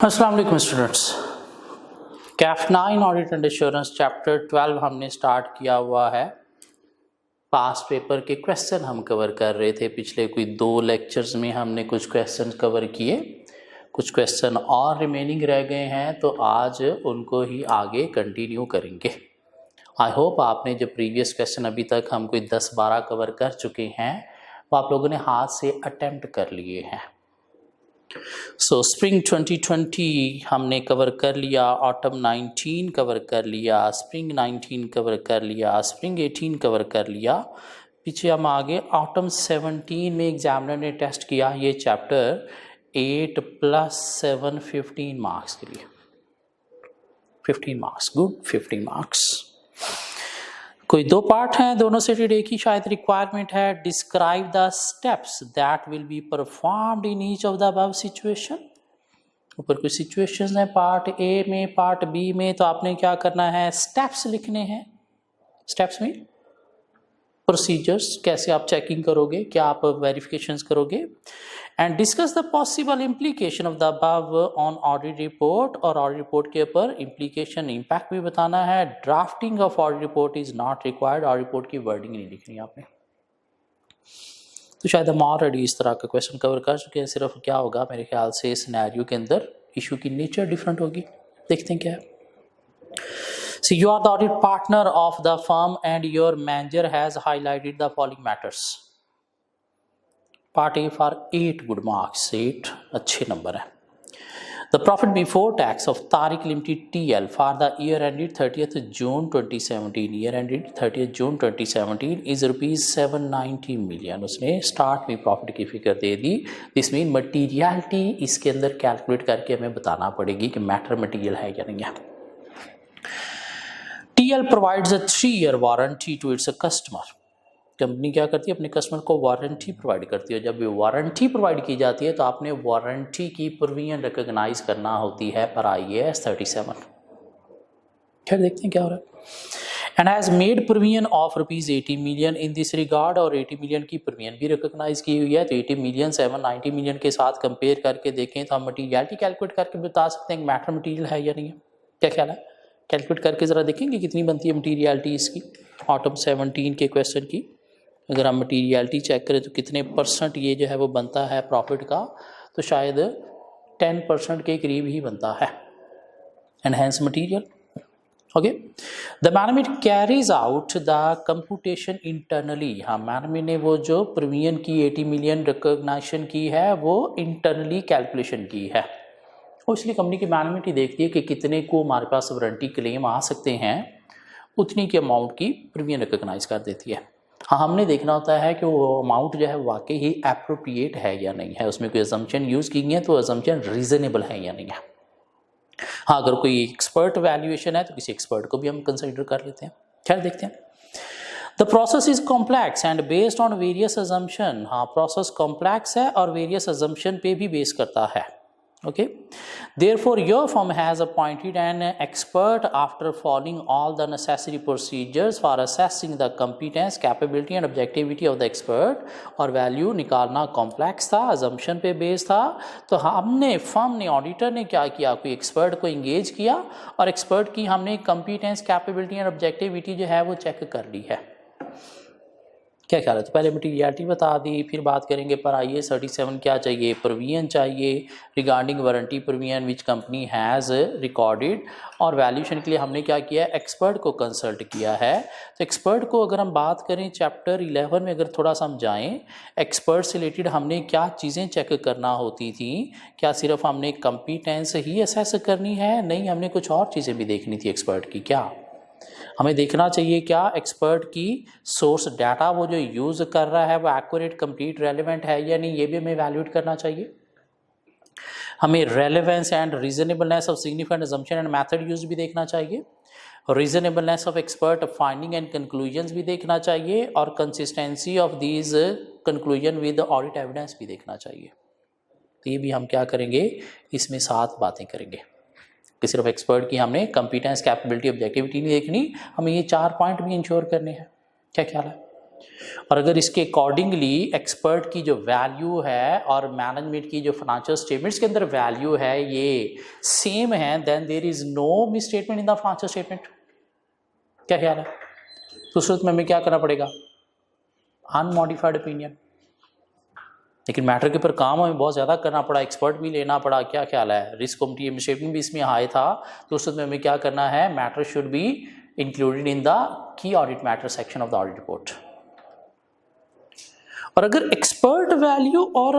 अस्सलाम वालेकुम students. Kaif 9 audit and assurance chapter 12 हमने स्टार्ट किया हुआ है। पास्ट पेपर के क्वेश्चन हम कवर कर रहे थे। पिछले कोई 2 लेक्चर्स में हमने कुछ क्वेश्चन कवर किए, कुछ क्वेश्चन और रिमेनिंग रह गए हैं, तो आज उनको ही आगे कंटिन्यू करेंगे। आई होप आपने जो प्रीवियस क्वेश्चन अभी तक हम कोई 10-12 कवर कर चुके हैं वो आप लोगों ने हाथ से अटेम्प्ट कर लिए हैं। स्प्रिंग 2020 हमने कवर कर लिया, ऑटम 19 कवर कर लिया, स्प्रिंग 19 कवर कर लिया, स्प्रिंग 18 कवर कर लिया। पीछे हम आगे ऑटम 17 में एग्जामिनर ने टेस्ट किया ये चैप्टर 8 + 7 15 मार्क्स के लिए। 15 मार्क्स, गुड 15 मार्क्स। कोई 2 पार्ट हैं, दोनों से एक ही शायद रिक्वायरमेंट है। Describe the steps that will be performed in each of the above situation. ऊपर कुछ सिचुएशंस हैं पार्ट ए में, पार्ट बी में, तो आपने क्या करना है, स्टेप्स लिखने हैं। स्टेप्स में प्रोसीजर्स, कैसे आप चेकिंग करोगे, क्या आप वेरिफिकेशंस करोगे। And discuss the possible implication of the above on audit report, और ऑडिट रिपोर्ट के ऊपर इम्प्लीकेशन इम्पैक्ट भी बताना है। Drafting of audit report is not required, audit report की वर्डिंग नहीं लिखनी आपने। तो शायद हम ऑलरेडी इस तरह का क्वेश्चन कवर कर चुके हैं। सिर्फ क्या होगा मेरे ख्याल से सिनेरियो के अंदर इशू की नेचर डिफरेंट होगी। देखते हैं क्या है। So you are the audit partner of the firm and your manager has highlighted the following matters. Part A for 8 good marks, 8 अच्छे नंबर है। The profit before tax of Tariq Limited TL for the year ended 30th June 2017, year ended 30th June 2017 is ₹790 million। उसने start में profit की figure दे दी। इसमें materiality इसके अंदर calculate करके हमें बताना पड़ेगी कि मैटर मटीरियल है या नहीं है। TL provides a 3-year warranty to its customer. Company क्या करती है, अपने कस्टमर को वारंटी प्रोवाइड करती है। जब वारंटी प्रोवाइड की जाती है तो आपने वारंटी की प्रोविजन रिकॉग्नाइज करना होती है पर IAS 37। खैर देखते हैं क्या हो रहा है। And has made provision of ₹80 million in this regard, और 80 मिलियन की प्रोविजन भी रिकॉग्नाइज की हुई है। तो 80 मिलियन 790 मिलियन के साथ कंपेयर करके देखें तो हम मटीरियलिटी कैलकुलेट करके बता सकते हैं मैटर मटीरियल है या नहीं है। क्या ख्याल है, कैलकुलेट करके ज़रा देखेंगे कितनी बनती है मटीरियलिटी इसकी। ऑटम 17 के क्वेश्चन की अगर हम मटीरियलिटी चेक करें तो कितने % ये जो है वो बनता है प्रॉफिट का, तो शायद 10% के करीब ही बनता है। Enhance material, okay. The management carries out the computation internally. हाँ, मैनेजमेंट ने वो जो प्रोविजन की 80 मिलियन रिकॉग्निशन की है वो इंटरनली कैलकुलेशन की है। और इसलिए कंपनी की मैनेजमेंट ही देखती है कि कितने को हमारे पास वारंटी क्लेम आ सकते हैं, उतनी के अमाउंट की प्रीमियम रिकॉग्नाइज कर देती है। हाँ, हमने देखना होता है कि वो अमाउंट जो है वाकई ही एप्रोप्रिएट है या नहीं है, उसमें कोई अजम्पशन यूज़ की गई है तो अजम्पशन रीजनेबल है या नहीं है। हाँ, अगर कोई एक्सपर्ट वैल्यूएशन है तो किसी एक्सपर्ट को भी हम कंसिडर कर लेते हैं। खैर देखते हैं। The process is complex and based on various assumption. हाँ, प्रोसेस कॉम्प्लेक्स है और वेरियस अजम्पशन पे भी बेस करता है। Okay, therefore your firm has appointed an expert after following all the necessary procedures for assessing the competence, capability and objectivity of the expert। और value निकालना complex था, assumption पे बेस था। तो हमने फर्म ने, ऑडिटर ने क्या किया, कोई एक्सपर्ट को इंगेज किया और एक्सपर्ट की हमने कंपिटेंस, कैपेबिलिटी एंड ऑब्जेक्टिविटी जो है वो चेक कर ली है। क्या ख्याल है, तो पहले मटीरियलिटी बता दी, फिर बात करेंगे पर IAS 37 क्या चाहिए, प्रोविजन चाहिए regarding warranty provision which company has recorded, और वैल्यूएशन के लिए हमने क्या किया, एक्सपर्ट को कंसल्ट किया है। तो एक्सपर्ट को अगर हम बात करें चैप्टर 11 में अगर थोड़ा सा हम जाएँ, एक्सपर्ट से रिलेटेड हमने क्या चीज़ें चेक करना होती थी। क्या सिर्फ हमने कंपिटेंस ही असेस करनी है? नहीं, हमने कुछ और चीज़ें भी देखनी थी एक्सपर्ट की। क्या हमें देखना चाहिए, क्या एक्सपर्ट की सोर्स डाटा वो जो यूज़ कर रहा है वो एक्यूरेट, कंप्लीट, रेलेवेंट है या नहीं, ये भी हमें वैल्यूएट करना चाहिए। हमें relevance and reasonableness of significant assumption and method use भी देखना चाहिए। Reasonableness of expert finding and conclusions भी देखना चाहिए, और consistency of these conclusion with audit evidence भी देखना चाहिए। तो ये भी हम क्या करेंगे, इसमें 7 बातें करेंगे कि सिर्फ एक्सपर्ट की हमने कंपिटेंस, कैपेबिलिटी, ऑब्जेक्टिविटी नहीं देखनी, हमें ये 4 पॉइंट भी इंश्योर करने हैं। क्या ख्याल है, और अगर इसके अकॉर्डिंगली एक्सपर्ट की जो वैल्यू है और मैनेजमेंट की जो फाइनेंशियल स्टेटमेंट्स के अंदर वैल्यू है ये सेम है, then there is no misstatement in the financial statement. क्या ख्याल है? तो सूरत में हमें क्या करना पड़ेगा? Unmodified opinion. लेकिन मैटर के ऊपर काम हमें बहुत ज़्यादा करना पड़ा, एक्सपर्ट भी लेना पड़ा। क्या ख्याल है? रिस्क कॉम्पिटिटिव स्टेटमेंट भी इसमें हाई था, तो उस में हमें क्या करना है? Matter should be included in the key audit matter section of the audit report. और अगर एक्सपर्ट वैल्यू और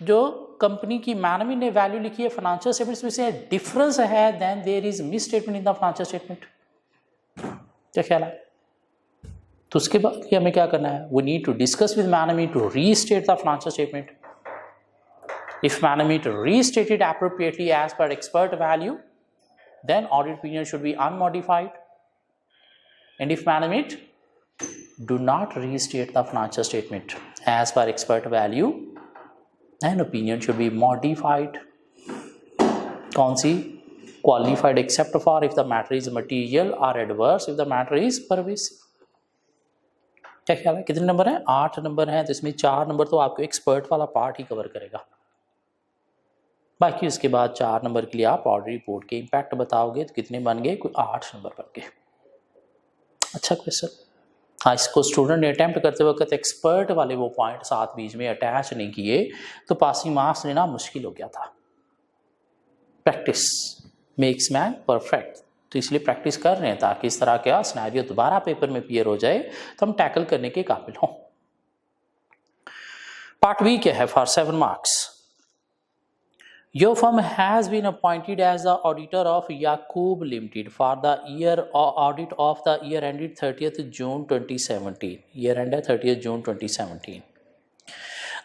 जो कंपनी की मैनेजमेंट ने वैल्यू लिखी है फाइनेंशियल स्टेटमेंट्स में से डिफरेंस है, then there is misstatement in the financial statement. क्या ख्याल है? तो उसके बाद हमें क्या करना है? We need to discuss with management to restate the financial statement. If management restated appropriately as per expert value, then audit opinion should be unmodified. And if management do not restate the financial statement as per expert value, then opinion should be modified. कौन सी? Qualified except for if the matter is material or adverse if the matter is pervasive. क्या ख्याल है? कितने number हैं? 8 number हैं, तो इसमें 4 number तो आपको एक्सपर्ट वाला पार्ट ही कवर करेगा। बाकी उसके बाद 4 नंबर के लिए आप ऑडिट रिपोर्ट के इम्पैक्ट बताओगे, तो कितने बन गए? कोई 8 नंबर बन गए। अच्छा क्वेश्चन। हाँ, इसको स्टूडेंट ने अटैम्प्ट करते वक्त एक्सपर्ट वाले वो पॉइंट साथ बीच में अटैच नहीं किए तो पासिंग मार्क्स लेना मुश्किल हो गया था। प्रैक्टिस मेक्स मैन परफेक्ट, तो इसलिए प्रैक्टिस कर रहे हैं ताकि इस तरह का सिनेरियो दोबारा पेपर में अपीयर हो जाए तो हम टैकल करने के काबिल हों। पार्ट बी क्या है? For 7 marks, your firm has been appointed as the auditor of Yakub Limited for the year audit of the year ended 30th June 2017. Year ended 30th June 2017.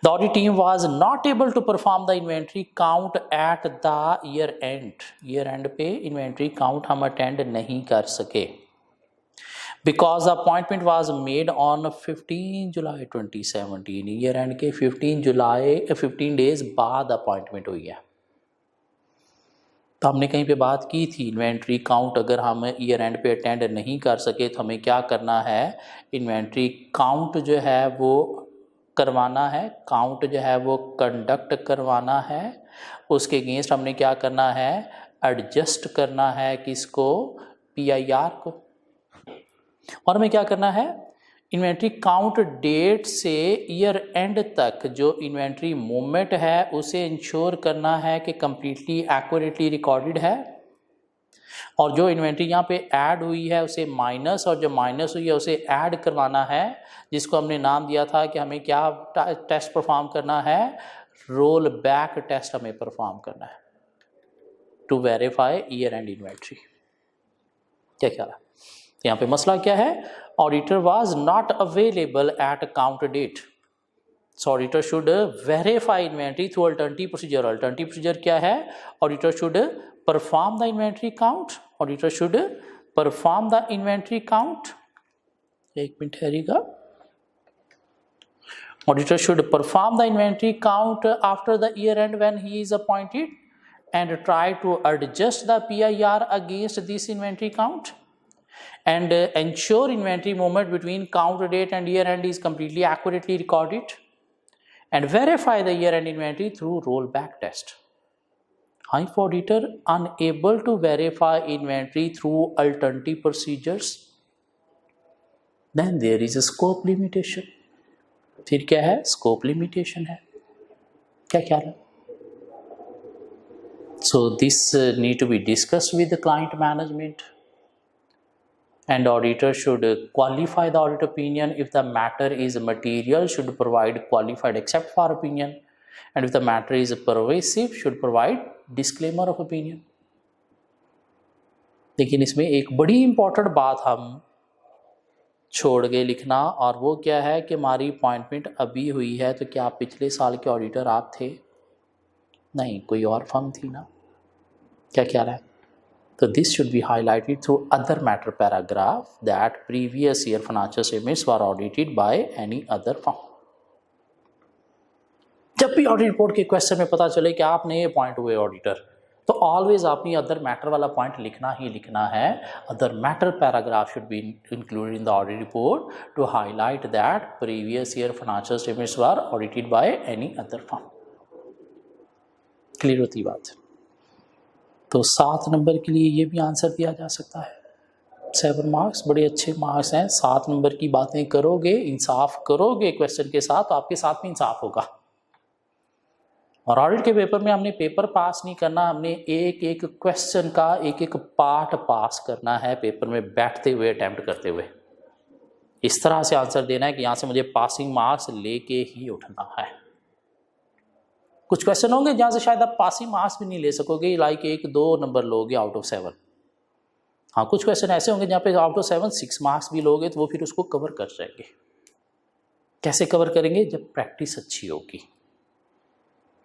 The audit team was not able to perform the inventory count at the year end. Year end पे inventory count हम attend नहीं कर सके because the appointment was made on 15 July 2017. Year end के 15 days बाद appointment हुई है। तो हमने कहीं पे बात की थी इन्वेंट्री काउंट अगर हम ईयर एंड पे अटेंड नहीं कर सके तो हमें क्या करना है? इन्वेंट्री काउंट जो है वो करवाना है, काउंट जो है वो कंडक्ट करवाना है। उसके अगेंस्ट हमने क्या करना है? एडजस्ट करना है किसको? PIR को। और हमें क्या करना है? इन्वेंट्री काउंट डेट से ईयर एंड तक जो इन्वेंट्री मूवमेंट है उसे इंश्योर करना है कि कंप्लीटली एक्यूरेटली रिकॉर्डेड है, और जो इन्वेंट्री यहाँ पे ऐड हुई है उसे माइनस, और जो माइनस हुई है उसे ऐड करवाना है, जिसको हमने नाम दिया था कि हमें क्या टेस्ट परफॉर्म करना है? रोल बैक टेस्ट हमें परफॉर्म करना है to verify year end inventory. क्या ख्याल है? यहाँ पे मसला क्या है? Auditor was not available at count date, so auditor should verify inventory through alternative procedure. Alternative procedure क्या है? Auditor should perform the inventory count. Auditor should perform the inventory count. एक मिनट ठहरिएगा। Auditor should perform the inventory count after the year end when he is appointed and try to adjust the PIR against this inventory count and ensure inventory movement between count date and year end is completely accurately recorded and verify the year end inventory through rollback test. If auditor unable to verify inventory through alternative procedures, then there is a scope limitation. फिर क्या है? Scope limitation है। क्या ख्याल है? So this need to be discussed with the client management, and auditor should qualify the audit opinion. If the matter is material, should provide qualified except for opinion, and if the matter is pervasive, should provide disclaimer of opinion. लेकिन इसमें एक बड़ी important बात हम छोड़ गए लिखना, और वो क्या है कि हमारी अपॉइंटमेंट अभी हुई है, तो क्या पिछले साल के ऑडिटर आप थे? नहीं, कोई और फर्म थी ना। क्या ख्याल है? तो this should be highlighted through other matter paragraph that previous year financial statements were audited by any other firm. जब भी ऑडिट रिपोर्ट के क्वेश्चन में पता चले कि आपने अपॉइंट हुए ऑडिटर, तो ऑलवेज आपने अदर मैटर वाला पॉइंट लिखना ही लिखना है। Other matter paragraph should be included in the audit report to highlight that previous year financial statements were audited by any other firm. Clear होती बात। तो 7 नंबर के लिए ये भी आंसर दिया जा सकता है। 7 मार्क्स बड़े अच्छे मार्क्स हैं। 7 नंबर की बातें करोगे, इंसाफ करोगे क्वेश्चन के साथ, तो आपके साथ में इंसाफ होगा। और ऑडिट के पेपर में हमने पेपर पास नहीं करना, हमने एक एक क्वेश्चन का एक एक पार्ट पास करना है पेपर में बैठते हुए, अटेम्प्ट करते हुए। इस तरह से आंसर देना है कि यहाँ से मुझे पासिंग मार्क्स लेके ही उठना है। कुछ क्वेश्चन होंगे जहाँ से शायद आप पासिंग मार्क्स भी नहीं ले सकोगे, लाइक 1-2 नंबर लोगे आउट ऑफ 7। हाँ, कुछ क्वेश्चन ऐसे होंगे जहाँ पे आउट ऑफ 7 6 मार्क्स भी लोगे तो वो फिर उसको कवर कर जाएंगे। कैसे कवर करेंगे? जब प्रैक्टिस अच्छी होगी।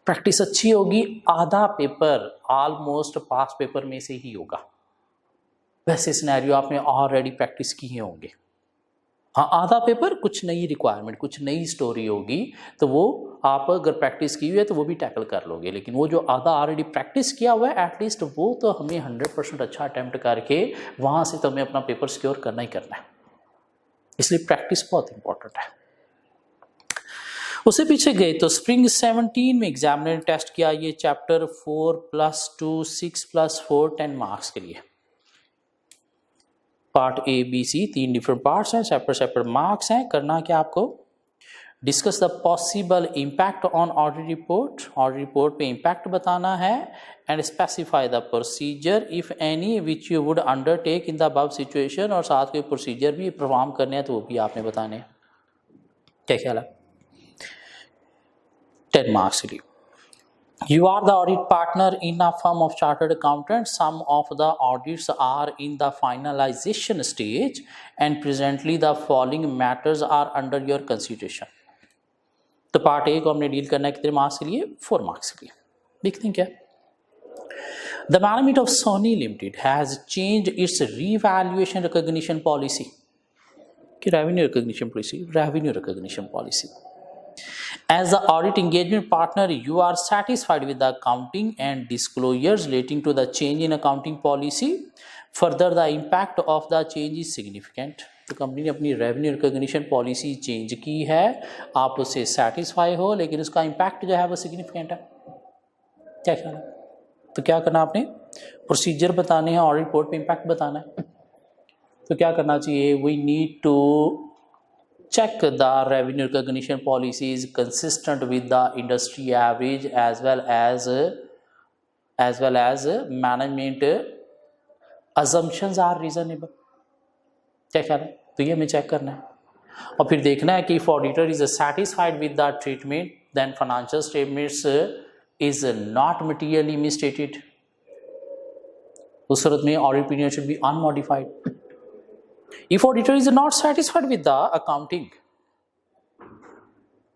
प्रैक्टिस अच्छी होगी, आधा पेपर ऑलमोस्ट पास पेपर में से ही होगा। वैसे सिनेरियो आपने ऑलरेडी प्रैक्टिस किए होंगे। हाँ, आधा पेपर कुछ नई रिक्वायरमेंट, कुछ नई स्टोरी होगी, तो वो आप अगर प्रैक्टिस की हुई है तो वो भी टैकल कर लोगे। लेकिन वो जो आधा ऑलरेडी प्रैक्टिस किया हुआ है, एटलीस्ट वो तो हमें 100% अच्छा अटैम्प्ट करके वहाँ से तो हमें अपना पेपर सिक्योर करना ही करना है। इसलिए प्रैक्टिस बहुत इंपॉर्टेंट है। उससे पीछे गए तो स्प्रिंग 17 में एग्जामिनर ने टेस्ट किया ये चैप्टर 4+2 6+4 10 मार्क्स के लिए। Part A B C 3 different parts हैं, सेपरेट मार्क्स हैं। करना क्या आपको? Discuss the possible impact on audit report. Audit report पे इम्पैक्ट बताना है and specify the procedure if any which you would undertake in the above situation. और साथ के प्रोसीजर भी परफॉर्म करने हैं तो वो भी आपने बताने हैं। क्या ख्याल है? 10 मार्क्स के लिए। You are the audit partner in a firm of chartered accountants. Some of the audits are in the finalization stage and presently the following matters are under your consideration. तो पार्ट ए को हमने deal करना है कितने marks के लिए? 4 marks के लिए। देखते हैं क्या। The management of Sony Limited has changed its revaluation recognition policy. कि revenue recognition policy, revenue recognition policy. As the audit engagement partner, you are satisfied with the accounting and disclosures relating to the change in accounting policy. Further, the impact of the change is significant. तो company ने अपनी revenue recognition policy change की है, आप उससे satisfy हो, लेकिन उसका इम्पैक्ट जो है वो सिग्निफिकेंट है। क्या ख्याल है? तो क्या करना आपने? प्रोसीजर बताने हैं, ऑडिट रिपोर्ट पे इम्पैक्ट बताना है। तो क्या करना चाहिए? We need to check the revenue recognition policy is consistent with the industry average as well as management assumptions are reasonable. क्या ख्याल है? तो ये हमें चेक करना है और फिर देखना है कि if auditor is satisfied with the treatment then financial statements is not materially misstated. उस सूरत में audit opinion should be unmodified. If auditor is not satisfied with the accounting,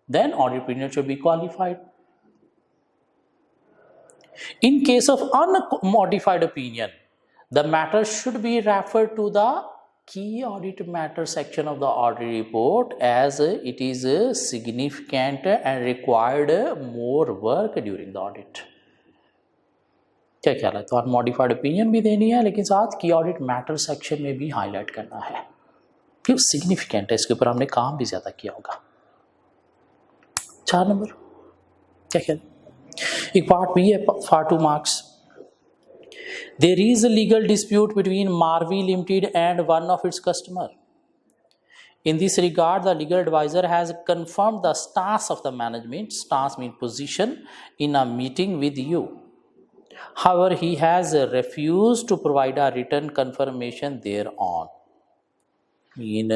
then audit opinion should be qualified. In case of unmodified opinion, the matter should be referred to the key audit matter section of the audit report as it is significant and required more work during the audit. क्या ख्याल है? तो unmodified opinion भी देनी है, लेकिन साथ की ऑडिट मैटर सेक्शन में भी हाईलाइट करना है क्यों सिग्निफिकेंट है, इसके ऊपर हमने काम भी ज़्यादा किया होगा। 4 नंबर। क्या ख्याल? एक पार्ट भी है, part 2 marks. There is a legal dispute between Marvi limited and one of its customer. In this regard, the legal advisor has confirmed the stance of the management, stance means position, in a meeting with you. However, he has refused to provide a written confirmation thereon. इन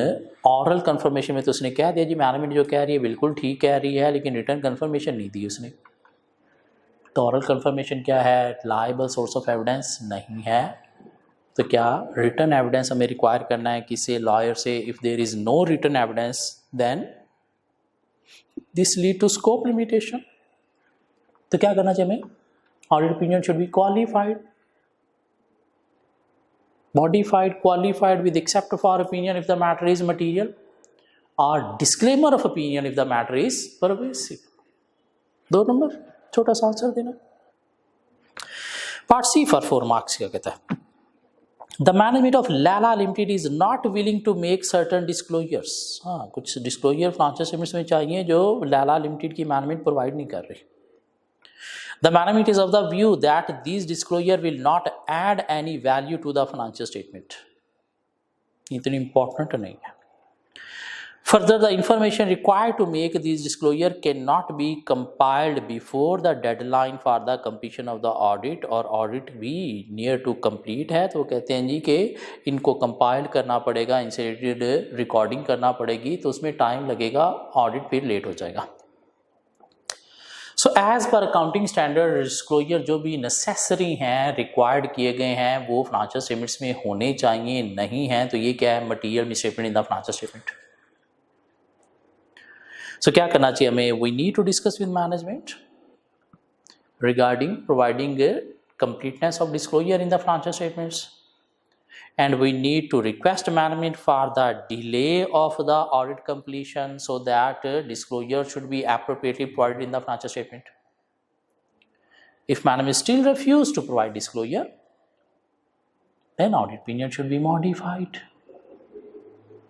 oral confirmation में तो उसने कह दिया जी management जो कह रही है बिल्कुल ठीक कह रही है, लेकिन रिटर्न कन्फर्मेशन नहीं दी उसने। तो ऑरल कन्फर्मेशन क्या है? लायबल सोर्स ऑफ एविडेंस नहीं है। तो क्या रिटर्न एविडेंस हमें रिक्वायर करना है किसी लॉयर से? If there is no written evidence then this lead to scope limitation. तो क्या करना चाहिए हमें? Audit opinion should be qualified, modified, qualified with except for opinion if the matter is material, or disclaimer of opinion if the matter is pervasive. 2 number छोटा सा answer देना। Part C for 4 marks क्या कहता है, the management of Laila limited is not willing to make certain disclosures. हाँ, कुछ disclosure financial statements में चाहिए जो लैला लिमिटेड की मैनेजमेंट प्रोवाइड नहीं कर रही। The management is of the view that these disclosure will not add any value to the financial statement. इतनी important नहीं है। Further, the information required to make these disclosure cannot be compiled before the deadline for the completion of the audit or audit भी near to complete है, तो वो कहते हैं जी कि इनको compile करना पड़ेगा, इनसे related recording करना पड़ेगी, तो उसमें time लगेगा, audit फिर late हो जाएगा। So as per accounting standard disclosure जो भी नेसेसरी हैं, रिक्वायर्ड किए गए हैं, वो फाइनेंशियल स्टेटमेंट्स में होने चाहिए, नहीं हैं तो ये क्या है, material misstatement in the financial statement. So क्या करना चाहिए हमें, we need to discuss with management regarding providing completeness of disclosure in the financial statements, and we need to request management for the delay of the audit completion so that disclosure should be appropriately provided in the financial statement. If management still refuse to provide disclosure, then audit opinion should be modified,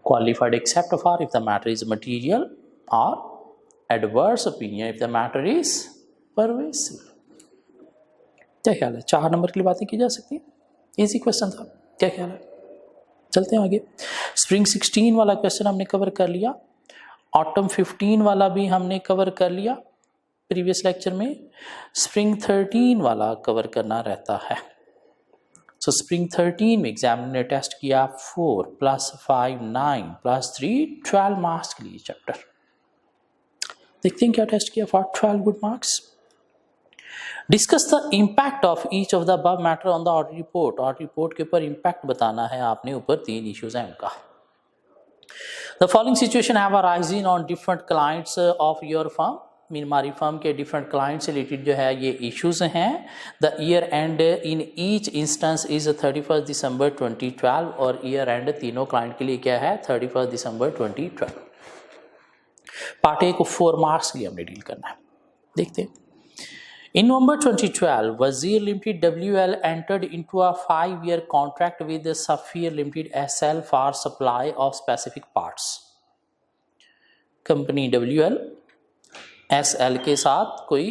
qualified except for if the matter is material, or adverse opinion if the matter is pervasive. क्या ख्याल है, 4 number के लिए बातें की जा सकती है, इजी क्वेश्चन था, क्या ख्याल है। चलते हैं आगे। स्प्रिंग 16 वाला क्वेश्चन हमने कवर कर लिया, ऑटम 15 वाला भी हमने कवर कर लिया प्रीवियस लेक्चर में, स्प्रिंग 13 वाला कवर करना रहता है। सो स्प्रिंग 13 में एग्जामिनर ने टेस्ट किया 4 + 5 9 + 3 12 मार्क्स के लिए चैप्टर। देखते हैं क्या टेस्ट किया for 12 good marks. Discuss the impact of each of the above matter on the audit report. Audit report के ऊपर इम्पैक्ट बताना है आपने, ऊपर 3 इश्यूज हैं उनका। The following situation have arising on different clients of your firm, mean हमारी firm के डिफरेंट क्लाइंट से रिलेटेड जो है ये इश्यूज हैं। The year and in each instance is 31 दिसंबर 2012, और ईयर एंड तीनों क्लाइंट के लिए क्या है, 31 दिसंबर 2012। पार्ट ए को 4 मार्क्स के लिए हमने डील करना है, देखते हैं। In November 2012, Wazir Limited WL entered into a 5-year contract with Saphir Limited SL for supply of specific parts. Company WL SL के साथ कोई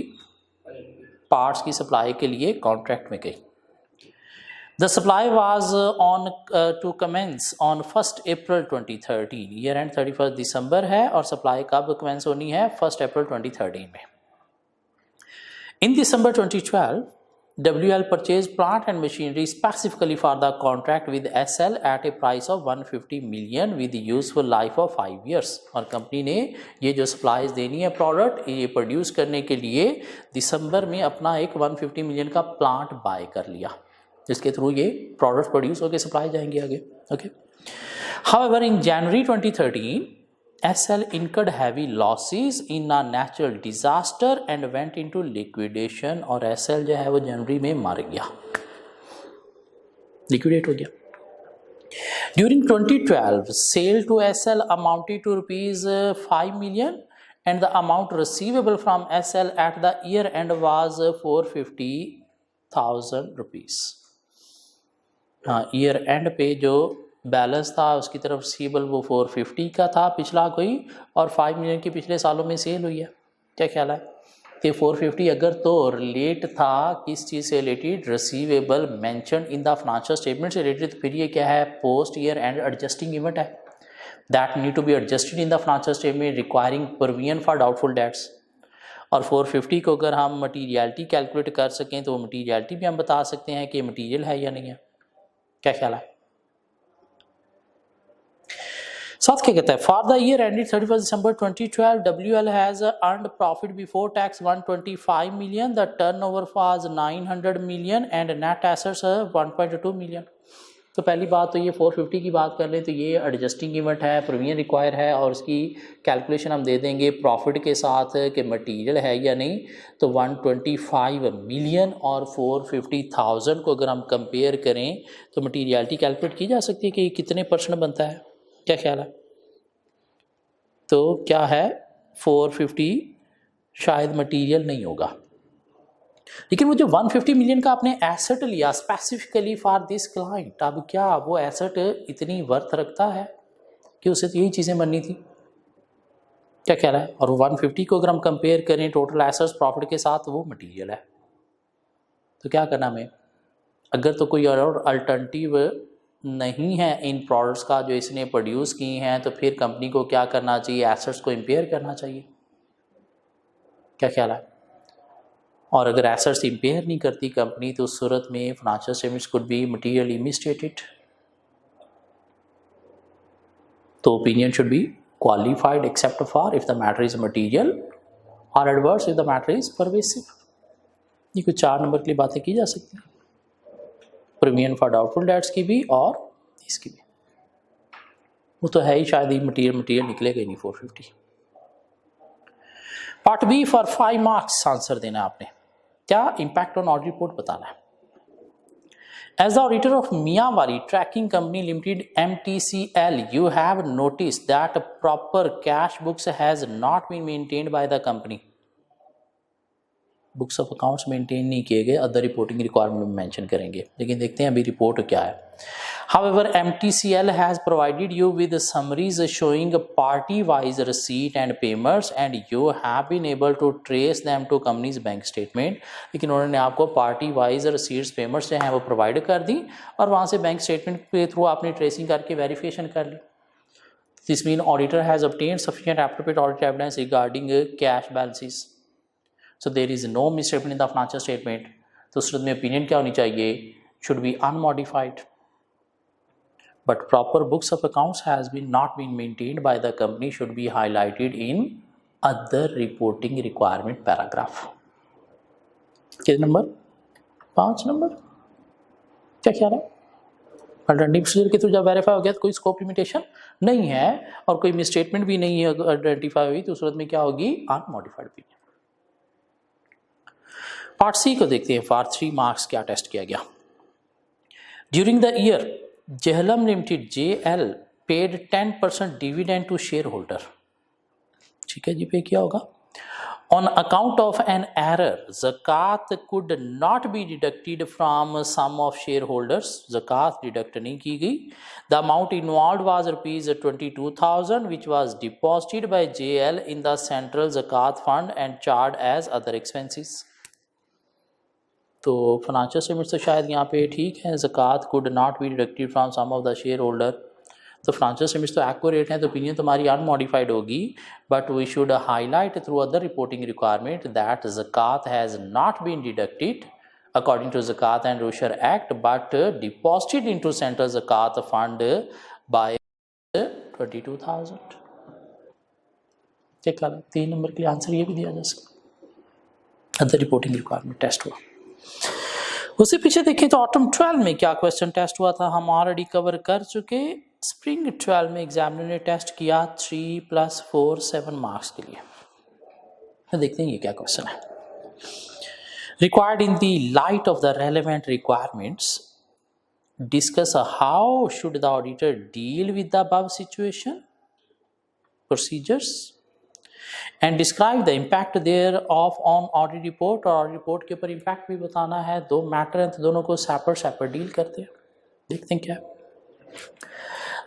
पार्ट्स की सप्लाई के लिए कॉन्ट्रैक्ट में गई। The supply was on to commence on 1st April 2013. Year and 31 दिसंबर है और सप्लाई कब कमेंस होनी है, 1st April 2013 में। In December 2012, WL purchased plant and machinery specifically for the contract with SL at a price of 150 million with useful life of 5 years. और company ने ये जो सप्लाईज देनी है प्रोडक्ट ये प्रोड्यूस करने के लिए दिसंबर में अपना एक 150 मिलियन का प्लांट बाय कर लिया, जिसके थ्रू ये प्रोडक्ट प्रोड्यूस होकर सप्लाई जाएंगे आगे। Okay. However, in January 2013, SL incurred heavy losses in a natural disaster and went into liquidation, और SL जो है वो जनवरी में मार गया, लिक्विडेट हो गया। During 2012, sale to SL amounted to rupees 5 million and the amount receivable from SL at the year end was 450,000 rupees। हाँ, ईयर एंड पे जो बैलेंस था उसकी तरफ रिसीवेबल वो 450 का था पिछला कोई, और 5 मिलियन की पिछले सालों में सेल हुई है। क्या ख्याल है, तो 450 अगर तो रिलेट था किस चीज़ से related, receivable mention in the financial statement से रिलेटेड, तो फिर ये क्या है, post year end adjusting event है, that need to be adjusted in the financial statement requiring provision for doubtful debts. और 450 को अगर हम मटीरियलिटी कैलकुलेट कर सकें तो मटीरियलिटी भी हम बता सकते हैं कि मटीरियल है या नहीं है। क्या ख्याल है, साथ क्या कहता है, for the year ended 31 December 2012, WL has earned profit before tax 125 million, the turnover was 900 million and net assets 1.2 million. तो पहली बात तो ये 450 की बात कर लें तो ये एडजस्टिंग इवेंट है, प्रोविजन रिक्वायर है, और उसकी कैलकुलेशन हम दे देंगे प्रॉफिट के साथ कि मटीरियल है या नहीं। तो 125 मिलियन और 450,000 को अगर हम कंपेयर करें तो मटीरियलिटी कैलकुलेट की जा सकती है कि कितने % बनता है। क्या ख्याल है, तो क्या है 450 शायद मटीरियल नहीं होगा, लेकिन वो जो 150 मिलियन का आपने एसेट लिया स्पेसिफिकली फॉर दिस क्लाइंट, अब क्या वो एसेट इतनी वर्थ रखता है कि उसे तो यही चीज़ें बननी थी? क्या कह रहा है? और 150 को अगर हम कंपेयर करें टोटल एसेट्स प्रॉफिट के साथ, वो मटीरियल है। तो क्या करना हमें, अगर तो कोई और अल्टरनेटिव नहीं है इन प्रोडक्ट्स का जो इसने प्रोड्यूस किए हैं, तो फिर कंपनी को क्या करना चाहिए? एसेट्स को इम्पेयर करना चाहिए। क्या ख्याल है? और अगर एसेट्स इम्पेयर नहीं करती कंपनी, तो उस सूरत में financial statements could be materially misstated. तो opinion should be qualified except for if the matter is material और adverse if the matter is pervasive. ये कुछ 4 नंबर के लिए बातें की जा सकती हैं, प्रीमियम फॉर डाउटफुल डेट्स की भी और इसकी भी। वो तो है ही, शायद ही मटीरियल निकलेगा ही नहीं 450। Part B for 5 marks answer देना है आपने। क्या? इम्पैक्ट ऑन ऑडिट रिपोर्ट बताना है। As the auditor of Miyawari Tracking Company Limited (MTCL), you have noticed that proper cash books has not been maintained by the company. Books of accounts maintain नहीं किए गए, other reporting requirement में mention करेंगे, लेकिन देखते हैं अभी report क्या है। However, MTCL has provided you with summaries showing party-wise receipt and payments, and you have been able to trace them to company's bank statement. लेकिन उन्होंने आपको party-wise receipts payments जो हैं वो प्रोवाइड कर दी और वहाँ से बैंक स्टेटमेंट के थ्रू आपने ट्रेसिंग करके वेरिफिकेशन कर ली। This means auditor has obtained sufficient appropriate audit evidence regarding cash balances. So there is no misstatement in the financial statement. तो उस सूरत में ओपिनियन क्या होनी चाहिए? Should be unmodified. But proper books of accounts has not been maintained by the company should be highlighted in other reporting requirement paragraph. कितने number? 5 number. क्या ख्याल है? अल्टरनेटिव प्रोसीजर के थ्रू जब वेरीफाई हो गया तो कोई स्कोप लिमिटेशन नहीं है और कोई मिसस्टेटमेंट भी नहीं है आइडेंटिफाई हुई, तो उस सूरत में क्या होगी? Unmodified opinion. पार्ट सी को देखते हैं। फॉर 3 मार्क्स क्या टेस्ट किया गया? During the year Jhelum limited JL paid 10% dividend to shareholder. ठीक है जी, पे किया होगा। On account of an error ज़कात could not be deducted from some of shareholders. ज़कात डिडक्ट नहीं की गई। The amount involve was ₹22,000 which was deposited by JL in the central ज़कात fund and charge as other expenses. तो financial statements तो शायद यहाँ पे ठीक है, ज़कात could not be deducted from some of the shareholder. तो फाइनेंशियल स्टेटमेंट्स तो एक्यूरेट हैं, तो ओपिनियन तुम्हारी अनमॉडिफाइड होगी। But we should highlight through other reporting requirement that ज़कात has not been deducted according to ज़कात एंड रोशर act but deposited into central ज़कात फंड बाय 22,000। क्या 3 नंबर के लिए आंसर ये भी दिया जा सकता। अदर रिपोर्टिंग रिक्वायरमेंट टेस्ट हुआ। उससे पीछे देखें तो ऑटम 12 में क्या क्वेश्चन टेस्ट हुआ था, हम ऑलरेडी कवर कर चुके। स्प्रिंग 12 में एग्जामिनर ने टेस्ट किया 3 + 4 7 मार्क्स के लिए। तो देखते हैं ये क्या क्वेश्चन है। Required in the light of the relevant requirements discuss how should the auditor deal with the above situation procedures and describe the impact thereof on audit report. और ऑडिट रिपोर्ट के ऊपर impact भी बताना है। 2 matter हैं तो दोनों को सेपरेट डील करते हैं। देखते हैं क्या है।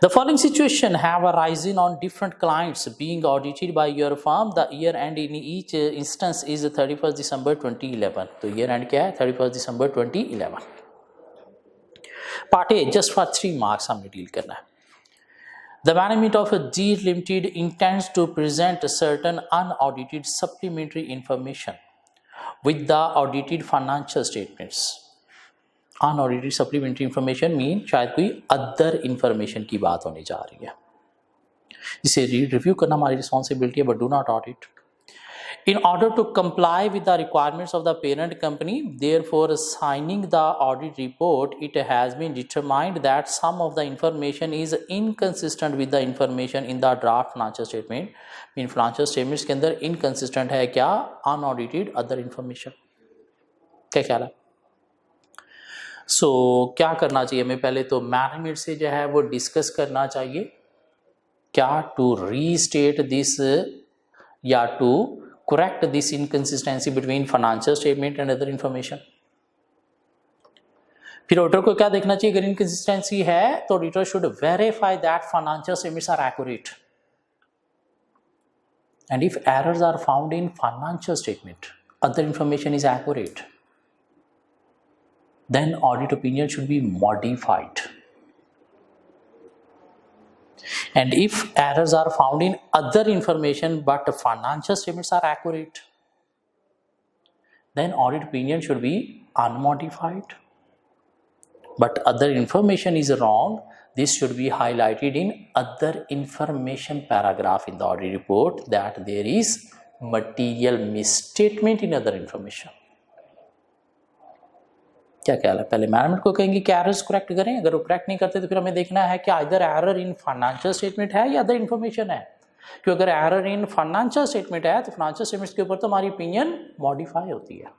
The following situation have arisen on different clients being audited by your firm. The year end in each instance is 31st December 2011. तो year end क्या है? 31st December 2011। Part A just for 3 marks हमने deal करना है। The management of G Limited intends to present certain unaudited supplementary information with the audited financial statements. Unaudited supplementary information mean शायद कोई other information की बात होने जा रही है, जिसे रिव्यू करना हमारी रिस्पॉन्सिबिलिटी है, but do not audit. In order to comply with the requirements of the parent company, therefore signing the audit report, it has been determined that some of the information is inconsistent with the information in the draft financial statement. In financial statements के अंदर inconsistent है क्या? Unaudited other information। क्या ख्याल है? So क्या करना चाहिए हमें? पहले तो मैनेजमेंट से जो है वो डिस्कस करना चाहिए क्या, टू रीस्टेट दिस या to correct this inconsistency between financial statement and other information. फिर ऑडिटर को क्या देखना चाहिए? अगर इनकंसिस्टेंसी है तो auditor should verify that financial statements are accurate, and if errors are found in financial statement, other information is accurate, then audit opinion should be modified. And if errors are found in other information but financial statements are accurate, then audit opinion should be unmodified. But other information is wrong, this should be highlighted in other information paragraph in the audit report that there is material misstatement in other information. क्या ख्याल है? पहले management को कहेंगे कि errors correct करें, अगर वो करेक्ट नहीं करते तो फिर हमें देखना है कि इधर एरर इन फाइनेंशियल स्टेटमेंट है या अदर इन्फॉर्मेशन है। क्योंकि अगर एरर इन फाइनेंशियल स्टेटमेंट है तो फाइनेंशियल स्टेटमेंट्स के ऊपर तो हमारी ओपिनियन मॉडिफाई होती है।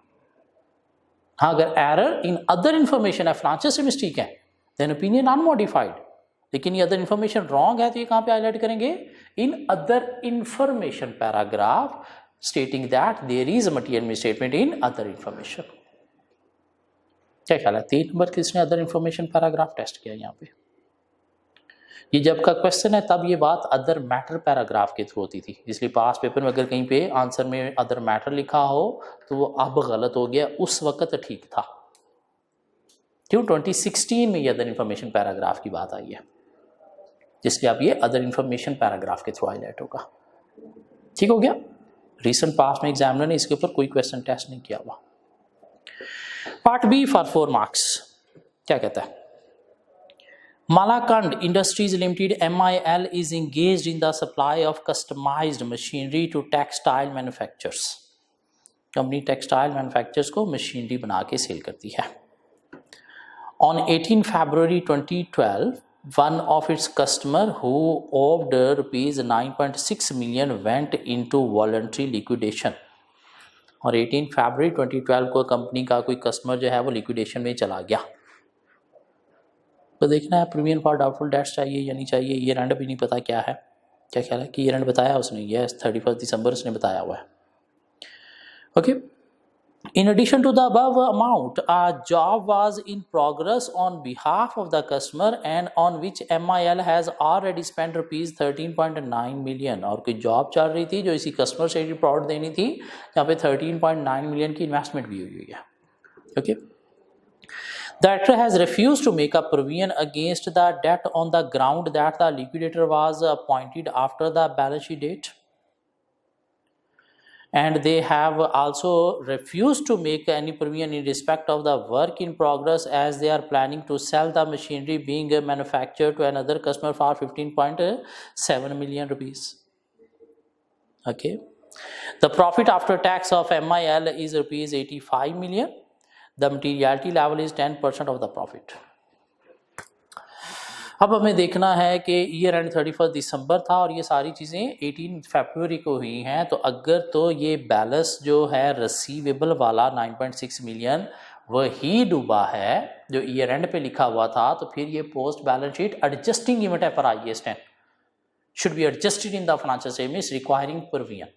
हाँ, अगर एरर इन अदर इन्फॉर्मेशन है, फाइनेंशियल स्टेटमेंट्स ठीक है, देन ओपिनियन अनमॉडिफाइड। लेकिन ये अदर इन्फॉर्मेशन रॉन्ग है तो ये कहाँ पे हाईलाइट करेंगे? In other information paragraph stating that there is material misstatement in other information. क्या ख्याल है? 3 नंबर किसने अदर इन्फॉर्मेशन पैराग्राफ टेस्ट किया यहाँ पे? ये जब का क्वेश्चन है तब ये बात अदर मैटर पैराग्राफ के थ्रू होती थी, इसलिए पास पेपर में अगर कहीं पे आंसर में अदर मैटर लिखा हो तो वो अब गलत हो गया, उस वक्त ठीक था। क्यों? 2016 में ये अदर इन्फॉर्मेशन पैराग्राफ की बात आई है, इसलिए अब ये अदर इन्फॉर्मेशन पैराग्राफ के थ्रू हाईलाइट होगा। ठीक हो गया? रिसेंट पास में एग्जामिनर ने इसके ऊपर कोई क्वेश्चन टेस्ट नहीं किया हुआ। पार्ट बी फॉर 4 मार्क्स क्या कहता है? Malakand Industries Limited MIL is engaged in the supply of customized machinery to textile manufacturers. Company textile manufacturers को मशीनरी बना के सेल करती है। On 18 February 2012, one of its customer who owed rupees 9.6 million went into voluntary liquidation. और 18 फरवरी 2012 को company का कोई customer जो है वो लिक्विडेशन में चला गया। तो देखना है प्रीमियम फॉर डाउटफुल डेट्स चाहिए या नहीं चाहिए। ईयर एंड भी नहीं पता क्या है। क्या ख्याल है कि ईयर एंड बताया उसने? यस, 31 दिसंबर उसने बताया हुआ है। Okay, in addition to the above amount a job was in progress on behalf of the customer and on which MIL has already spend rupees 13.9 million. और कोई जॉब चल रही थी जो इसी कस्टमर से रिपोर्ट देनी थी, यहाँ पे 13.9 मिलियन की इन्वेस्टमेंट भी हुई है। Okay, the debtor has refused to make a provision against the debt on the ground that the liquidator was appointed after the balance sheet date, and they have also refused to make any provision in respect of the work in progress as they are planning to sell the machinery being manufactured to another customer for 15.7 million rupees. Okay, the profit after tax of MIL is rupees 85 million. The materiality level is 10% of the profit. अब हमें देखना है कि year and 31 दिसंबर था और ये सारी चीज़ें 18 फरवरी को हुई हैं। तो अगर तो ये बैलेंस जो है रिसीवेबल वाला 9.6 मिलियन वही डूबा है जो ईयर एंड पे लिखा हुआ था, तो फिर ये post balance sheet adjusting event है पर IAS 10 should be adjusted in the financial statements requiring provision.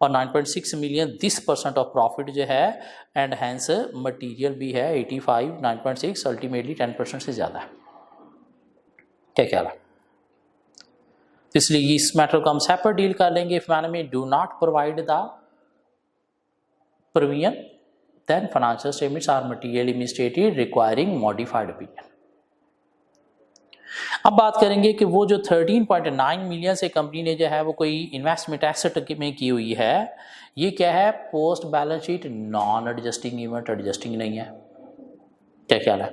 और 9.6 मिलियन दिस % ऑफ प्रॉफिट जो है एंड हैंस मटेरियल भी है 85, 9.6 अल्टीमेटली 10% से ज़्यादा है। क्या ख्याल है? इसलिए इस मैटर को हम सेपरेट डील कर लेंगे। If management do not provide the provision then financial statements are materially misstated requiring modified opinion. अब बात करेंगे कि वो जो 13.9 मिलियन से कंपनी ने जो है वो कोई इन्वेस्टमेंट एसेट में की हुई है, ये क्या है? Post balance sheet non adjusting event, adjusting नहीं है। क्या ख्याल है?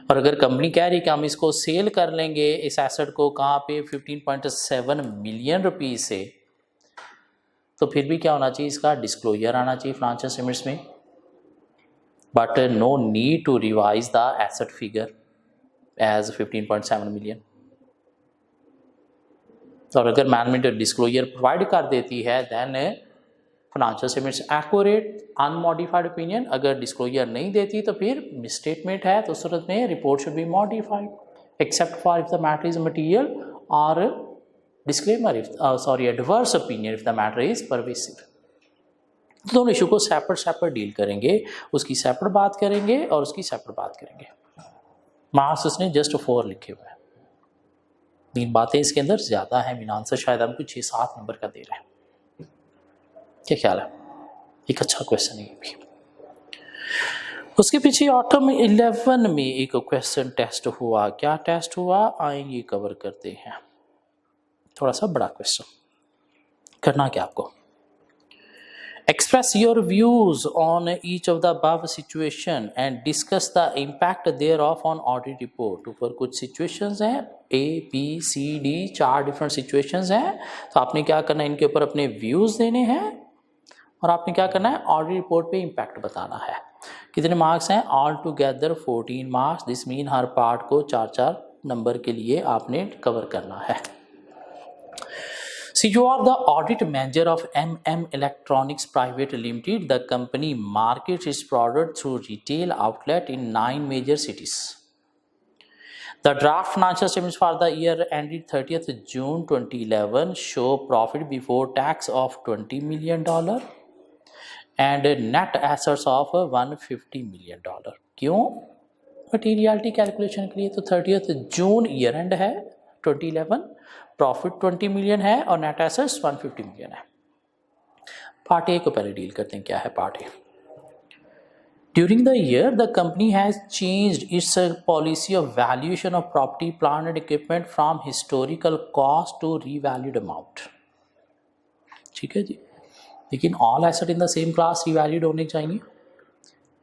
और अगर कंपनी कह रही कि हम इसको सेल कर लेंगे इस एसेट को कहाँ पे 15.7 मिलियन रुपीज से, तो फिर भी क्या होना चाहिए? इसका डिस्क्लोजर आना चाहिए फाइनेंशियल स्टेटमेंट्स में, but no need to revise the asset figure as 15.7 million. और अगर मैनेजमेंट डिस्क्लोजर प्रोवाइड कर देती है then financial statements accurate unmodified opinion. अगर डिस्क्लोजर नहीं देती तो फिर मिसस्टेटमेंट है, तो उस सूरत में report should be modified except for if the matter is material और disclaimer if adverse opinion if the matter is pervasive. दोनों इशू को सेपरेट डील करेंगे, उसकी सेपरेट बात करेंगे और उसकी सेपरेट बात करेंगे। मार्क्स उसने जस्ट 4 लिखे हुए हैं, 3 बातें इसके अंदर ज़्यादा हैं। मीन आंसर शायद हमको 6-7 नंबर का दे रहे हैं। क्या ख्याल है? एक अच्छा क्वेश्चन है ये भी। उसके पीछे ऑटम 11 में एक क्वेश्चन टेस्ट हुआ। क्या टेस्ट हुआ आएंगे कवर करते हैं। थोड़ा सा बड़ा क्वेश्चन। करना क्या आपको, express your views on each of the above situation and discuss the impact thereof on audit report। ऊपर कुछ situations हैं, A, B, C, D, 4 different situations हैं। तो आपने क्या करना है, इनके ऊपर अपने views देने हैं और आपने क्या करना है, ऑडिट रिपोर्ट पे इम्पैक्ट बताना है। कितने मार्क्स हैं? All together 14 marks. This mean her part को 4-4 नंबर के लिए आपने कवर करना है। So you are the audit manager of MM Electronics Private Limited. The company markets its product through retail outlet in 9 major cities. The draft financial statements for the year ended 30th June 2011 show profit before tax of $20 million and net assets of $150 million. क्यों? Materiality calculation के लिए। तो 30th June year and है 2011, profit 20 million है और net assets 150 million है। Part A को पहले डील करते हैं। क्या है part A? During the year the company has changed its policy of valuation of property plant and equipment from historical cost to revalued amount. ठीक है जी, लेकिन all asset in the same class revalued होने चाहिए।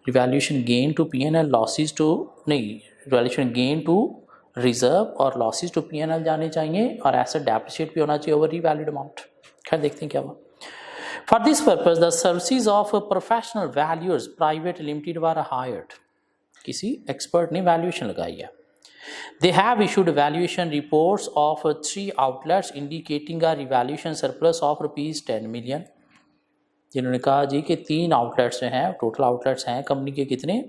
Revaluation gain to P&L, losses to नहीं, revaluation gain to reserve और losses to P&L जाने चाहिए और एसेट डेप्रिशिएट भी होना चाहिए ओवर रीवैल्यूड अमाउंट। खैर देखते हैं क्या हुआ। For this purpose the services of professional valuers private limited were hired. किसी एक्सपर्ट ने वैल्यूएशन लगाई है। They have issued valuation reports of 3 outlets indicating a revaluation surplus of ₹10 million. जिन्होंने कहा जी कि 3 आउटलेट्स हैं, टोटल आउटलेट्स हैं कंपनी के कितने,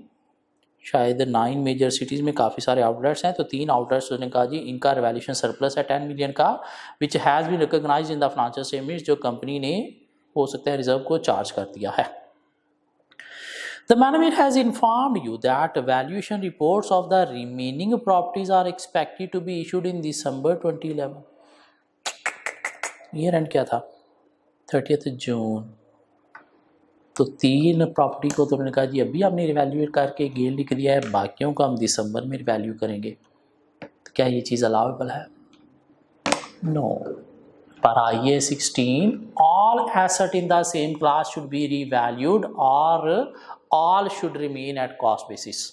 शायद 9 मेजर सिटीज़ में काफ़ी सारे आउटलेट्स हैं। तो 3 आउटलेट्स ने कहा जी इनका रिवैल्यूएशन सरप्लस है 10 मिलियन का, which has been recognised in the financial statements, जो कंपनी ने हो सकता है रिजर्व को चार्ज कर दिया है। The management has informed you that valuation reports of the remaining properties are expected to be issued in December 2011। Year end क्या था? 30th जून। तो 3 प्रॉपर्टी को तो उन्होंने कहा जी अभी हमने रिवैल्यूएट करके गेन लिख दिया है, बाकियों को हम दिसंबर में रिवैल्यू करेंगे। तो क्या ये चीज़ अलाउेबल है? नो। पर IA 16 all asset in the same class should be revalued और all should remain at cost basis.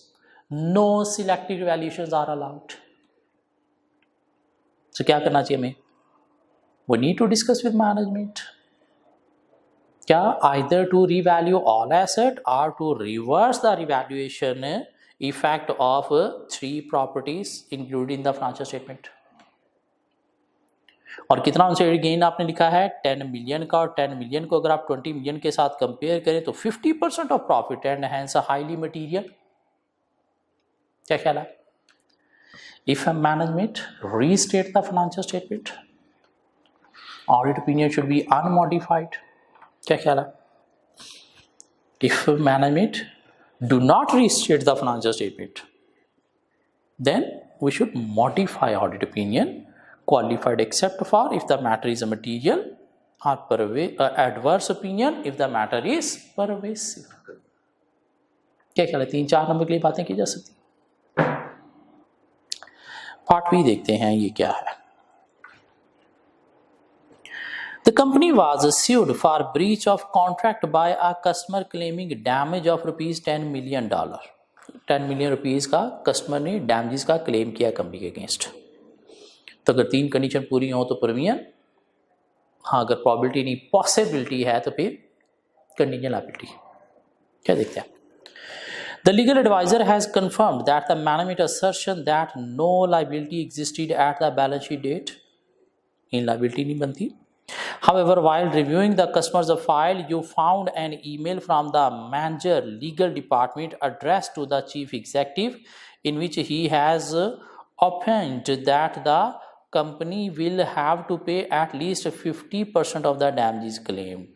No selective revaluations are allowed. तो क्या करना चाहिए हमें? We need to discuss with management. क्या? either to revalue all asset or to reverse the revaluation effect of 3 properties included in the financial statement। और कितना उनसे gain आपने लिखा है 10 मिलियन का, और 10 मिलियन को अगर आप 20 मिलियन के साथ कंपेयर करें तो 50% of profit and hence highly material. क्या ख्याल है? If management restate the financial statement, audit opinion should be unmodified. क्या ख्याल है? If management do not restate the financial statement then we should modify audit opinion, qualified except for if the matter is a material or adverse opinion if the matter is pervasive। क्या ख्याल है? 3-4 number के लिए बातें की जा सकती। Part B देखते हैं ये क्या है। The company was sued for breach of contract by a customer claiming damage of ₹10 million। 10 million rupees का कस्टमर ने डैमेजेस का क्लेम किया कंपनी के अगेंस्ट। तो अगर 3 कंडीशन पूरी हो तो प्रीमियम, हाँ अगर प्रॉबिलिटी नहीं पॉसिबिलिटी है तो फिर कंटीजेंट लायबिलिटी। क्या देखते हैं? The legal advisor has confirmed that the management assertion that no liability existed at the balance sheet date, in liability नहीं बनती। However, while reviewing the customer's file, you found an email from the manager legal department addressed to the chief executive in which he has opined that the company will have to pay at least 50% of the damages claimed।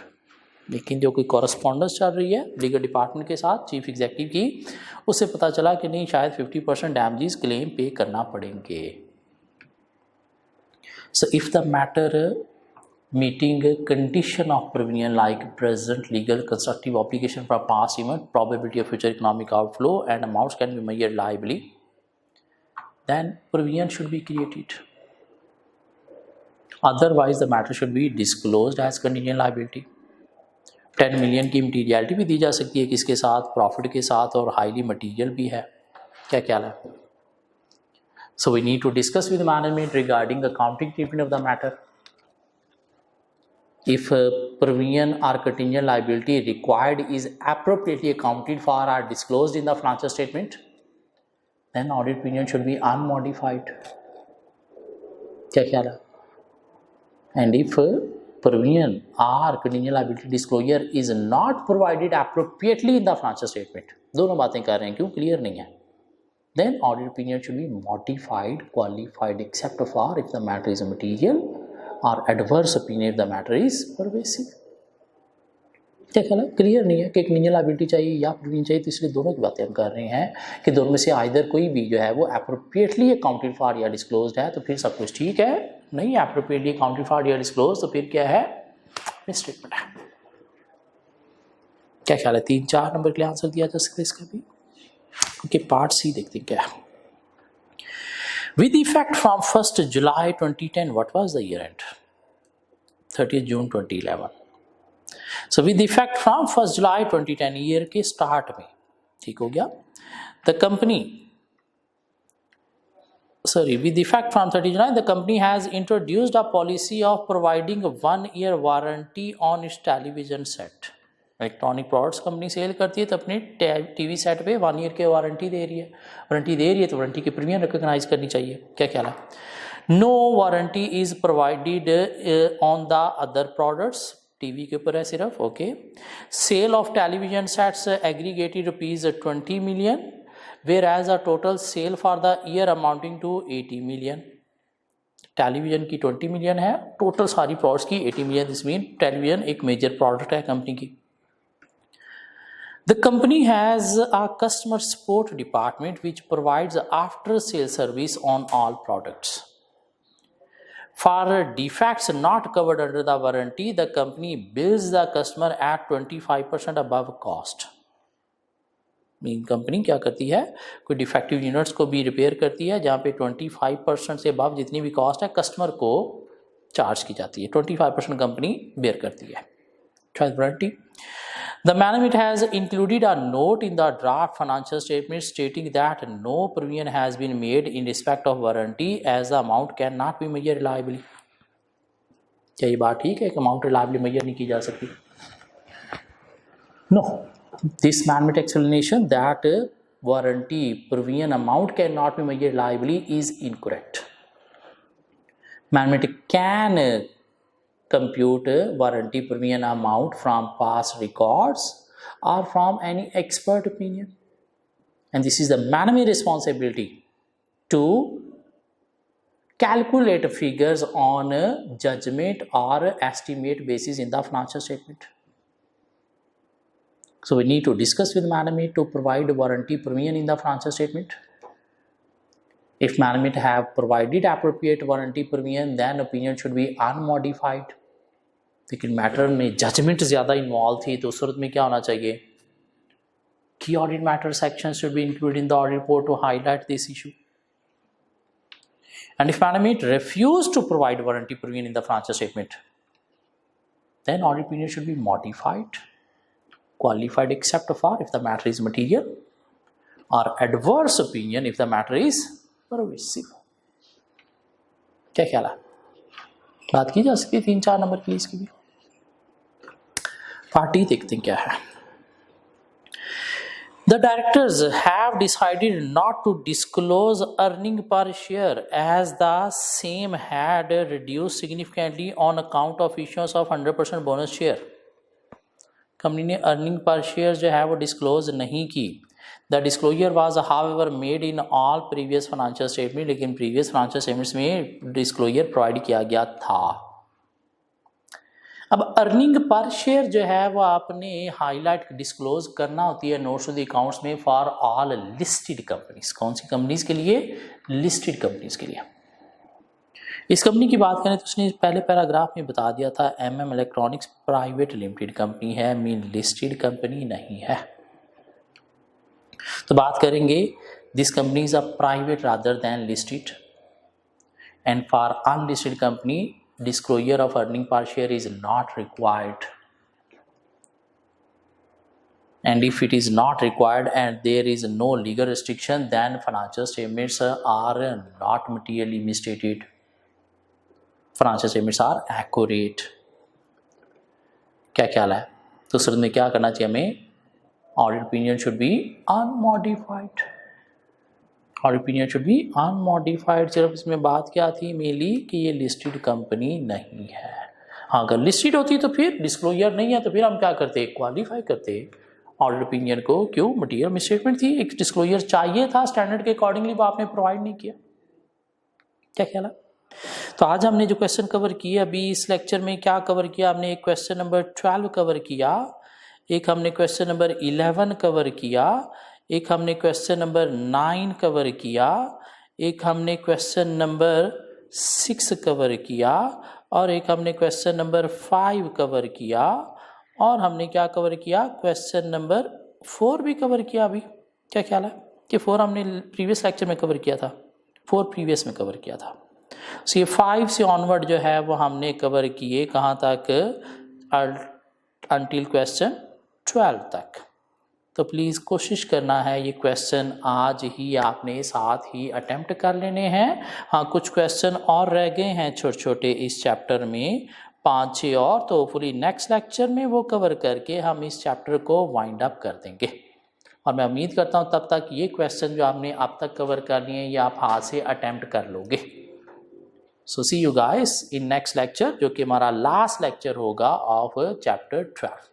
लेकिन जो कोई correspondence चल रही है legal department के साथ chief executive की, उससे पता चला कि नहीं, शायद 50% डैमेजेस क्लेम पे करना पड़ेंगे। So if the matter meeting a condition of provision like present legal constructive obligation for past event, probability of future economic outflow, and amounts can be measured liably, then provision should be created. Otherwise the matter should be disclosed as contingent liability. 10 million की materiality भी दी जा सकती है, किसके साथ, profit के साथ, और हाईली मटीरियल भी है। क्या ख्याल है? So we need to discuss with management regarding accounting treatment of the matter. If provision or contingent liability required is appropriately accounted for or disclosed in the financial statement, then audit opinion should be unmodified. क्या ख्याल है? And if provision or contingent liability disclosure is not provided appropriately in the financial statement, दोनों बातें कर रहे हैं, क्यों, clear नहीं है, then audit opinion should be modified, qualified, except for if the matter is material or adverse opinion if the matter is pervasive. क्या ख्याल है? क्लियर नहीं है कि कंटीजेंट लायबिलिटी चाहिए या प्रोविजन चाहिए, तो इसलिए दोनों की बातें हम कर रहे हैं कि दोनों में से आइदर कोई भी जो है वो एप्रोप्रिएटली अकाउंटेड फॉर या डिस्क्लोज्ड है तो फिर सब कुछ ठीक है, नहीं एप्रोप्रिएटली अकाउंटेड फॉर या डिस्क्लोज तो फिर क्या है, मिसस्टेटमेंट है। क्या ख्याल है? 3-4 नंबर के लिए आंसर दिया जा सकता है इसका भी। ओके, पार्ट सी देखते हैं क्या है। With effect from 1st July 2010, what was the year end? 30th June 2011. So with effect from 1st July 2010, year के start में, ठीक हो गया, the company, with effect from 30 July, the company has introduced a policy of providing a 1-year warranty on its television set. Electronic products company sell करती है तो अपने TV set पे 1 ईयर की वारंटी दे रही है, तो वारंटी की प्रीमियम रिकॉग्नाइज करनी चाहिए। क्या ख्याल है? No warranty is provided on the other products, TV के ऊपर है सिर्फ। Okay, sale of television sets aggregated ₹20 million, whereas a total sale for the year amounting to 80 million। Television की 20 million है, टोटल सारी प्रोडक्ट्स की 80 million। This mean television एक major product है कंपनी की। The company has a customer support department which provides after-sale service on all products. For defects not covered under the warranty, the company bills the customer at 25% above cost. Mean company क्या करती है, कोई defective units को भी repair करती है जहाँ पे 25% से अबव जितनी भी कॉस्ट है कस्टमर को चार्ज की जाती है, 25% कंपनी बेयर करती है। Warranty. The management has included a note in the draft financial statement stating that no provision has been made in respect of warranty as the amount cannot be measured reliably. क्या ये बात ठीक है कि amount reliably major नहीं की जा सकती? No. This management explanation that warranty provision amount cannot be measured reliably is incorrect. Management can compute warranty provision amount from past records or from any expert opinion, and this is the management responsibility to calculate figures on a judgment or estimate basis in the financial statement. So we need to discuss with management to provide warranty provision in the financial statement. If management have provided appropriate warranty provision, then opinion should be unmodified. लेकिन matter में judgement ज़्यादा involve थी तो उस सूरत में क्या होना चाहिए कि audit matter section should be included in the audit report to highlight this issue. And if management refuse to provide warranty provision in the financial statement, then audit opinion should be modified, qualified except for if the matter is material और adverse opinion if the matter is pervasive. क्या ख्याल है? बात की जा सकती है 3-4 number की इसकी भी। पार्टी देखते हैं क्या है। The directors have decided not to disclose earning per share as the same had reduced significantly on account of issuance of 100% bonus share. Company ने अर्निंग पर शेयर जो है वो डिस्क्लोज नहीं की। The disclosure was however made in all previous financial statement, लेकिन previous financial statements में disclosure provide किया गया था। अब अर्निंग पर शेयर जो है वो आपने हाईलाइट डिस्क्लोज करना होती है नोट्स टू द अकाउंट्स में फॉर ऑल लिस्टेड कंपनीज। कौन सी कंपनीज के लिए? लिस्टेड कंपनीज के लिए। इस कंपनी की बात करें तो उसने पहले पैराग्राफ में बता दिया था MM electronics private limited company है, मीन लिस्टेड कंपनी नहीं है। तो बात करेंगे this companies are private rather than listed and for unlisted company disclosure of earning per share is not required, and if it is not required and there is no legal restriction then financial statements are not materially misstated, financial statements are accurate। क्या ख्याल है? तो सूरत में क्या करना चाहिए हमें? Audit opinion should be unmodified, audit opinion should be unmodified. सिर्फ इसमें बात क्या थी मेनली कि ये लिस्टेड कंपनी नहीं है। हाँ, अगर लिस्टेड होती तो फिर डिस्क्लोजर नहीं है तो फिर हम क्या करते? क्वालिफाई करते ऑडिट ओपिनियन को। क्यों? मटीरियल मिसस्टेटमेंट थी, एक डिस्क्लोजर चाहिए था स्टैंडर्ड के अकॉर्डिंगली, वो आपने प्रोवाइड नहीं किया। क्या ख्याल है? तो आज हमने जो क्वेश्चन कवर किए अभी इस लेक्चर में, क्या कवर किया हमने? एक क्वेश्चन नंबर 12 कवर किया, एक हमने क्वेश्चन नंबर 11 कवर किया, एक हमने क्वेश्चन नंबर 9 कवर किया, एक हमने क्वेश्चन नंबर 6 कवर किया, और एक हमने क्वेश्चन नंबर 5 कवर किया, और हमने क्या कवर किया? क्वेश्चन नंबर 4 भी कवर किया अभी। क्या ख्याल है कि 4 हमने प्रीवियस लेक्चर में कवर किया था, 4 प्रीवियस में कवर किया था। सो ये 5 से ऑनवर्ड जो है वो हमने कवर किए कहाँ तक? अंटिल क्वेश्चन 12 तक। तो प्लीज़ कोशिश करना है ये क्वेश्चन आज ही आपने साथ ही अटेम्प्ट कर लेने हैं। हाँ, कुछ क्वेश्चन और रह गए हैं छोटे छोटे इस चैप्टर में, 5-6 और, तो होपफुली नेक्स्ट लेक्चर में वो कवर करके हम इस चैप्टर को वाइंड अप कर देंगे। और मैं उम्मीद करता हूँ तब तक ये क्वेश्चन जो आपने अब तक कवर कर लिए हैं ये आप हाथ से अटेम्प्ट कर लोगे। So see you guys in next lecture, जो कि हमारा लास्ट लेक्चर होगा ऑफ चैप्टर 12।